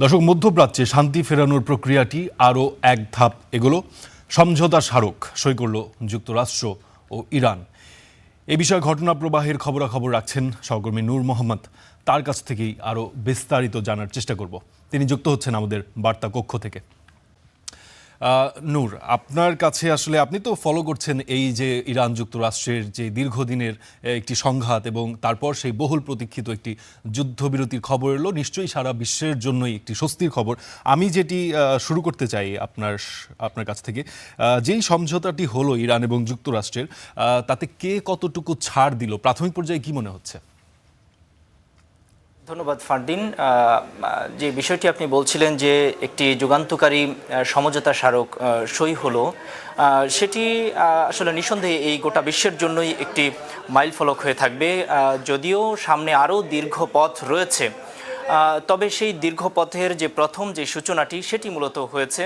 দর্শক, মধ্যপ্রাচ্যে শান্তি ফেরানোর প্রক্রিয়াটি আরও এক ধাপ এগোলো। সমঝোতা স্মারক সই করল যুক্তরাষ্ট্র ও ইরান। এ বিষয়ে ঘটনা প্রবাহের খবরাখবর রাখছেন সহকর্মী নূর মোহাম্মদ। তার কাছ থেকেই আরও বিস্তারিত জানার চেষ্টা করব। তিনি যুক্ত হচ্ছেন আমাদের বার্তা কক্ষ থেকে। নূর, আপনার কাছে আসলে আপনি তো ফলো করছেন এই যে ইরান যুক্তরাষ্ট্রের যে দীর্ঘদিনের একটি সংঘাত এবং তারপর সেই বহুল প্রতীক্ষিত একটি যুদ্ধবিরতির খবর এলো, নিশ্চয়ই সারা বিশ্বের জন্যই একটি স্বস্তির খবর। আমি যেটি শুরু করতে চাই আপনার কাছ থেকে, যেই সমঝোতাটি হলো ইরান এবং যুক্তরাষ্ট্রের, তাতে কে কতটুকু ছাড় দিল, প্রাথমিক পর্যায়ে কি মনে হচ্ছে? ধন্যবাদ ফারদিন। যে বিষয়টি আপনি বলছিলেন যে একটি যুগান্তকারী সমঝোতা স্মারক সই হলো, সেটি আসলে নিঃসন্দেহে এই গোটা বিশ্বের জন্যই একটি মাইলফলক হয়ে থাকবে। যদিও সামনে আরও দীর্ঘ পথ রয়েছে, তবে সেই দীর্ঘ পথের যে প্রথম যে সূচনাটি সেটি মূলত হয়েছে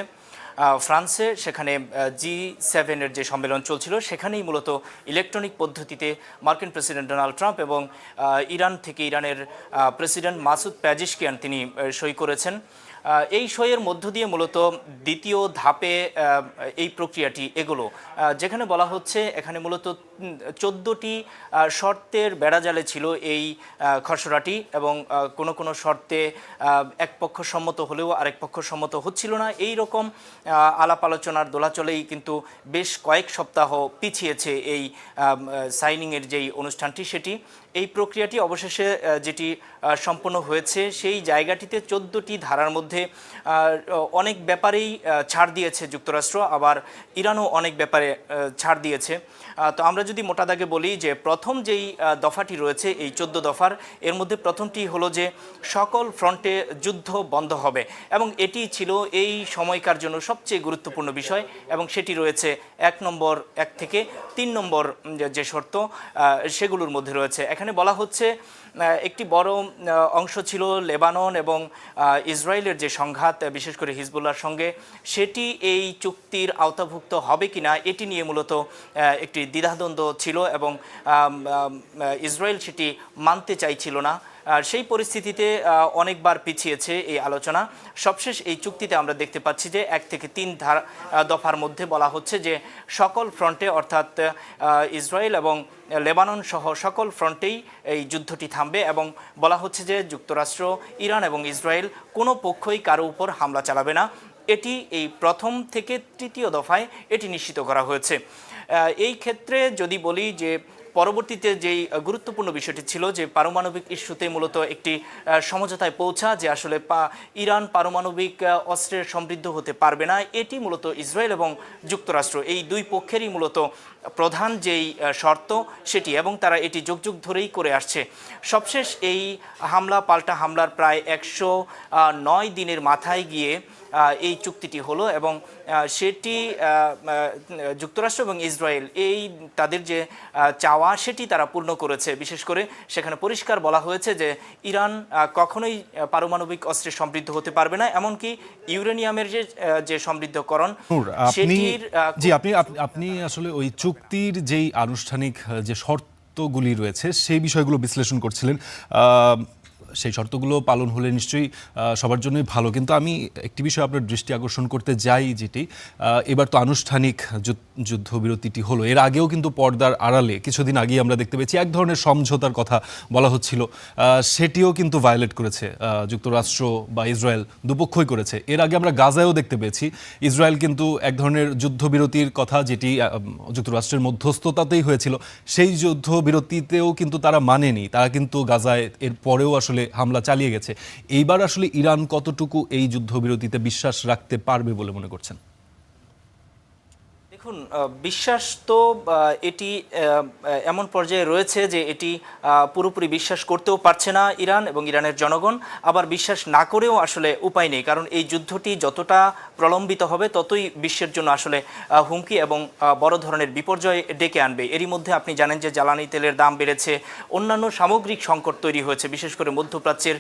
ফ্রান্সে। সেখানে G7-এর যে সম্মেলন চলছিল, সেখানেই মূলত ইলেকট্রনিক পদ্ধতিতে মার্কিন প্রেসিডেন্ট ডোনাল্ড ট্রাম্প এবং ইরানের প্রেসিডেন্ট মাসুদ পেজিশকিয়ান তিনি সই করেছেন। এই সইয়ের মধ্য দিয়ে মূলত দ্বিতীয় ধাপে এই প্রক্রিয়াটি এগোলো, যেখানে বলা হচ্ছে এখানে মূলত 14টি শর্তের বেড়াজালে ছিল এই খসড়াটি, এবং কোনো শর্তে এক পক্ষ সম্মত হলেও আরেক পক্ষ সম্মত হচ্ছিল না। এই রকম আলাপ আলোচনার দোলাচলেই কিন্তু বেশ কয়েক সপ্তাহ পিছিয়েছে এই সাইনিংয়ের যেই অনুষ্ঠানটি, সেটি এই প্রক্রিয়াটি অবশেষে যেটি সম্পন্ন হয়েছে, সেই জায়গাটিতে 14টি ধারার মধ্যে অনেক ব্যাপারেই ছাড় দিয়েছে যুক্তরাষ্ট্র, আবার ইরানও অনেক ব্যাপারে ছাড় দিয়েছে। তো আমরা যদি মোটা দাগে বলি যে প্রথম যেই দফাটি রয়েছে এই 14 দফার, এর মধ্যে প্রথমটি হলো যে সকল ফ্রন্টে যুদ্ধ বন্ধ হবে, এবং এটি ছিল এই সময়কার জন্য সবচেয়ে গুরুত্বপূর্ণ বিষয়, এবং সেটি রয়েছে 1 থেকে 3 নম্বর যে শর্ত সেগুলোর মধ্যে রয়েছে। এখানে বলা হচ্ছে একটি বড় অংশ ছিল লেবানন এবং ইসরায়েলের যে সংঘাত, বিশেষ করে হিজবুল্লাহর সঙ্গে, সেটি এই চুক্তির আওতাভুক্ত হবে কিনা এটি নিয়ে মূলত একটি দ্বিধাদ্বন্দ্ব ছিল, এবং ইসরায়েল সেটি মানতে চাইছিল না। আর সেই পরিস্থিতিতে অনেকবার পিছিয়েছে এই আলোচনা। সবশেষ এই চুক্তিতে আমরা দেখতে পাচ্ছি যে 1 থেকে 3 দফার মধ্যে বলা হচ্ছে যে সকল ফ্রন্টে, অর্থাৎ ইসরায়েল এবং লেবানন সহ সকল ফ্রন্টেই এই যুদ্ধটি থামবে, এবং বলা হচ্ছে যে যুক্তরাষ্ট্র, ইরান এবং ইসরায়েল কোনো পক্ষই কারো উপর হামলা চালাবে না। এটি এই প্রথম থেকে তৃতীয় দফায় এটি নিশ্চিত করা হয়েছে। এই ক্ষেত্রে যদি বলি যে পরবর্তীতে যেই গুরুত্বপূর্ণ বিষয়টি ছিল যে পারমাণবিক ইস্যুতে মূলত একটি সমঝোতায় পৌঁছা, যে আসলে ইরান পারমাণবিক অস্ত্রের সমৃদ্ধ হতে পারবে না, এটি মূলত ইসরায়েল এবং যুক্তরাষ্ট্র এই দুই পক্ষেরই মূলত প্রধান যেই শর্ত সেটি, এবং তারা এটি যুগ যুগ ধরেই করে আসছে। সবশেষ এই পাল্টা হামলার প্রায় 109 দিনের মাথায় গিয়ে এই চুক্তিটি হলো, এবং সেটি যুক্তরাষ্ট্র এবং ইসরায়েল এই তাদের যে চাওয়া সেটি তারা পূর্ণ করেছে। বিশেষ করে সেখানে পরিষ্কার বলা হয়েছে যে ইরান কখনোই পারমাণবিক অস্ত্রে সমৃদ্ধ হতে পারবে না, এমনকি ইউরেনিয়ামের যে সমৃদ্ধকরণ সেটির আপনি আসলে ওই চুক্তির যেই আনুষ্ঠানিক যে শর্তগুলি রয়েছে সেই বিষয়গুলো বিশ্লেষণ করছিলেন। সেই শর্তগুলো পালন হলে নিশ্চয়ই সবার জন্যই ভালো, কিন্তু আমি একটি বিষয় আপনার দৃষ্টি আকর্ষণ করতে যাই, যেটি এবার তো আনুষ্ঠানিক যুদ্ধবিরতিটি হলো, এর আগেও কিন্তু পর্দার আড়ালে কিছুদিন আগেই আমরা দেখতে পেয়েছি এক ধরনের সমঝোতার কথা বলা হচ্ছিল, সেটিও কিন্তু ভায়োলেট করেছে যুক্তরাষ্ট্র বা ইসরায়েল, দুপক্ষই করেছে। এর আগে আমরা গাজায়ও দেখতে পেয়েছি ইসরায়েল কিন্তু এক ধরনের যুদ্ধবিরতির কথা, যেটি যুক্তরাষ্ট্রের মধ্যস্থতাতেই হয়েছিল, সেই যুদ্ধবিরতিতেও কিন্তু তারা মানেনি, তারা কিন্তু গাজায় এর পরেও আসলে হামলা চালিয়ে গেছে। এইবার আসলে ইরান কতটুকু এই যুদ্ধবিরতিতে বিশ্বাস রাখতে পারবে বলে মনে করছেন? দেখুন, বিশ্বাস তো এটি এমন পর্যায়ে রয়েছে যে এটি পুরোপুরি বিশ্বাস করতেও পারছে না ইরান এবং ইরানের জনগণ, আবার বিশ্বাস না করেও আসলে উপায় নেই, কারণ এই যুদ্ধটি যতটা প্রলম্বিত হবে ততই বিশ্বের জন্য আসলে হুমকি এবং বড় ধরনের বিপর্যয় ডেকে আনবে। এরই মধ্যে আপনি জানেন যে জ্বালানি তেলের দাম বেড়েছে, অন্যান্য সামগ্রিক সংকট তৈরি হয়েছে, বিশেষ করে মধ্যপ্রাচ্যের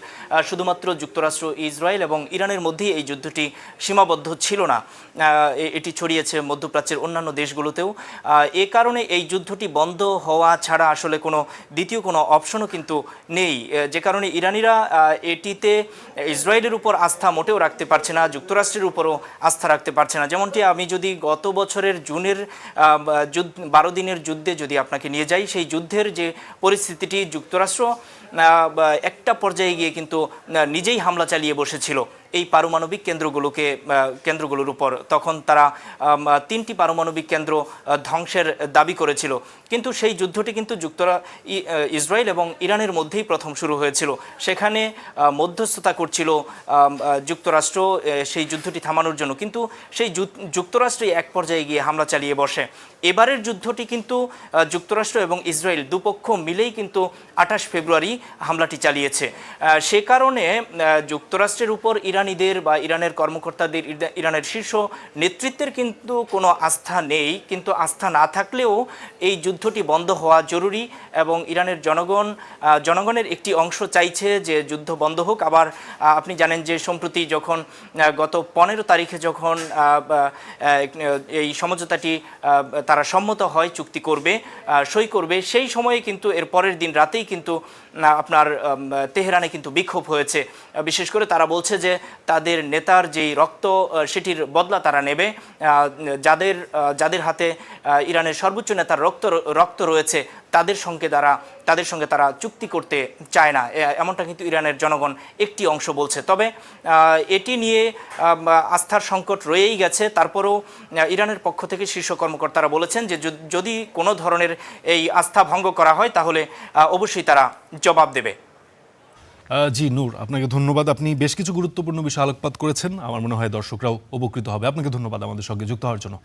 শুধুমাত্র যুক্তরাষ্ট্র, ইসরায়েল এবং ইরানের মধ্যেই এই যুদ্ধটি সীমাবদ্ধ ছিল না, এটি ছড়িয়েছে মধ্যপ্রাচ্যের অন্যান্য অন্যান্য দেশগুলোতেও। এ কারণে এই যুদ্ধটি বন্ধ হওয়া ছাড়া আসলে কোনো দ্বিতীয় কোনো অপশনও কিন্তু নেই, যে কারণে ইরানিরা এটিতে ইসরায়েলের উপর আস্থা মোটেও রাখতে পারছে না, যুক্তরাষ্ট্রের উপরও আস্থা রাখতে পারছে না। যেমনটি আমি যদি গত বছরের জুনের 12 দিনের যুদ্ধে যদি আপনাকে নিয়ে যাই, সেই যুদ্ধের যে পরিস্থিতিটি, যুক্তরাষ্ট্র একটা পর্যায়ে গিয়ে কিন্তু নিজেই হামলা চালিয়ে বসেছিল এই পারমাণবিক কেন্দ্রগুলোর উপর। তখন তারা 3টি পারমাণবিক কেন্দ্র ধ্বংসের দাবি করেছিল। কিন্তু সেই যুদ্ধটি কিন্তু ইসরায়েল এবং ইরানের মধ্যেই প্রথম শুরু হয়েছিল। সেখানে মধ্যস্থতা করছিল যুক্তরাষ্ট্র সেই যুদ্ধটি থামানোর জন্য, কিন্তু সেই যুক্তরাষ্ট্রই এক পর্যায়ে গিয়ে হামলা চালিয়ে বসে। এবারের যুদ্ধটি কিন্তু যুক্তরাষ্ট্র এবং ইসরায়েল দুপক্ষ মিলেই কিন্তু 28 ফেব্রুয়ারি হামলাটি চালিয়েছে। সে কারণে যুক্তরাষ্ট্রের উপর ইরানিদের বা ইরানের কর্মকর্তাদের, ইরানের শীর্ষ নেতৃত্বের কিন্তু কোনো আস্থা নেই। কিন্তু আস্থা না থাকলেও এই যুদ্ধটি বন্ধ হওয়া জরুরি এবং ইরানের জনগণের একটি অংশ চাইছে যে যুদ্ধ বন্ধ হোক। আবার আপনি জানেন যে সম্প্রতি যখন গত 15 তারিখে যখন এই সমঝোতাটি তারা সম্মত হয়, চুক্তি করবে, সই করবে, সেই সময়ে কিন্তু এর পরের দিন রাতেই কিন্তু আপনার তেহরানে কিন্তু বিক্ষোভ হয়েছে। বিশেষ করে তারা বলছে যে তাদের নেতার যেই রক্ত, সেটির বদলা তারা নেবে। যাদের হাতে ইরানের সর্বোচ্চ নেতার রক্ত রয়েছে তাদের সঙ্গে তারা চুক্তি করতে চায় না, এমনটা কিন্তু ইরানের জনগণ একটি অংশ বলছে। তবে এটি নিয়ে আস্থার সংকট রয়েই গেছে। তারপরেও ইরানের পক্ষ থেকে শীর্ষ কর্মকর্তারা বলেছেন যে যদি কোনো ধরনের এই আস্থা ভঙ্গ করা হয় তাহলে অবশ্যই তারা জবাব দেবে। জি নূর, আপনাকে ধন্যবাদ। আপনি বেশ কিছু গুরুত্বপূর্ণ বিষয় আলোকপাত করেছেন, আমার মনে হয় দর্শকরাও উপকৃত হবে। আপনাকে ধন্যবাদ আমাদের সঙ্গে যুক্ত হওয়ার জন্য।